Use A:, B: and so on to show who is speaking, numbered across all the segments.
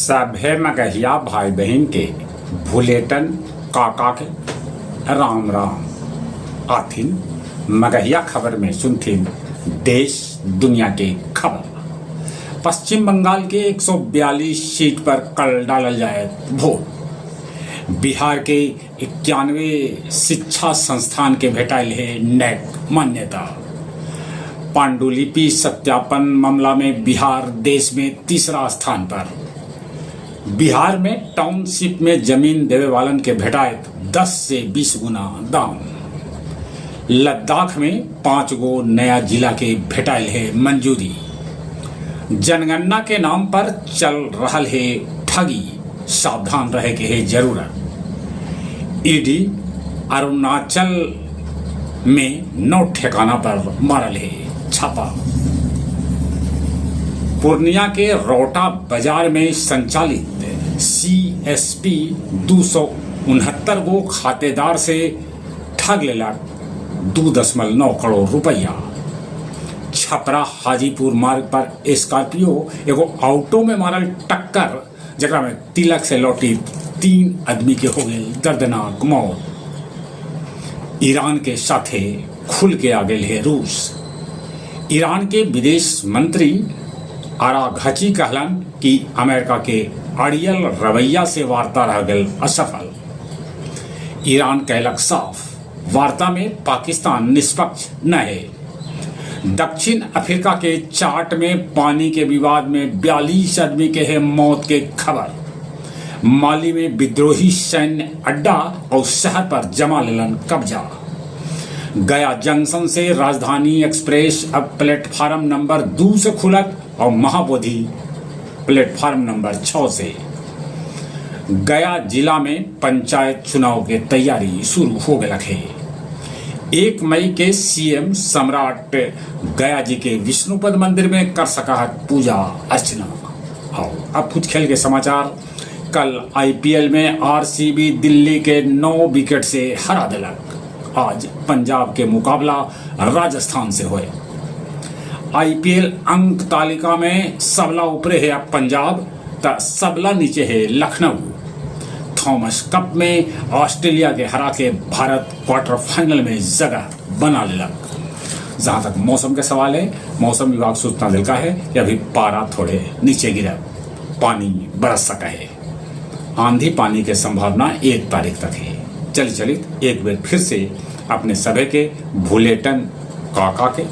A: सभे मगहिया भाई बहन के भूलेटन काका के राम राम आथिन। मगहिया खबर में सुनथिन देश दुनिया के खबर। पश्चिम बंगाल के 142 सीट पर कल डालल जाए वोट। बिहार के 91 शिक्षा संस्थान के भेटाइल है नेक मान्यता। पांडुलिपि सत्यापन मामला में बिहार देश में तीसरा स्थान पर। बिहार में टाउनशिप में जमीन देवे वालन के भेटायत 10 से 20 गुना दाम। लद्दाख में 5 गो नया जिला के भेटाइल है मंजूरी। जनगणना के नाम पर चल रहा है ठगी, सावधान रहे के है जरूरत। ईडी अरुणाचल में 9 ठिकाना पर मारल है छापा। पूर्णिया के रोटा बाजार में संचालित CSP 269 गो खातेदार से ठग लेलक 2.9 करोड़ रुपया। छपरा हाजीपुर मार्ग पर स्कॉर्पियो एगो ऑटो में मारल टक्कर, जकरा में तिलक से लौटी 3 आदमी के हो गए दर्दनाक मौत। ईरान के साथे खुल के आ गए है रूस। ईरान के विदेश मंत्री आराघची कहलन कि अमेरिका के अड़ियल रवैया से वार्ता रह गई असफल। ईरान कहलक साफ, वार्ता में पाकिस्तान निष्पक्ष न है। दक्षिण अफ्रीका के चार्ट में पानी के विवाद में 42 आदमी के है मौत के खबर। माली में विद्रोही सैन्य अड्डा और शहर पर जमा लेलन कब्जा। गया जंक्शन से राजधानी एक्सप्रेस अब प्लेटफार्म नंबर 2 से खुलक और महाबोधि प्लेटफार्म नंबर 6 से। गया जिला में पंचायत चुनाव के तैयारी शुरू हो गई है। 1 मई के CM सम्राट गया जी के विष्णुपद मंदिर में कर सका पूजा अर्चना। और अब कुछ खेल के समाचार। कल IPL में RCB दिल्ली के 9 विकेट से हरा दिलक। आज पंजाब के मुकाबला राजस्थान से हुए। IPL अंक तालिका में सबला ऊपरे है अब पंजाब, तो सबला नीचे है लखनऊ। थॉमस कप में ऑस्ट्रेलिया के हरा के भारत क्वार्टर फाइनल में जगह बना लेलक। जहां तक मौसम के सवाल है, मौसम विभाग सूचना दिलका है कि अभी पारा थोड़े नीचे गिरा, पानी बरस सका है। आंधी पानी की संभावना 1 तारीख तक है। चलित एक बार फिर से अपने सभी के भूलेटन काका के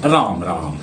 A: राम राम।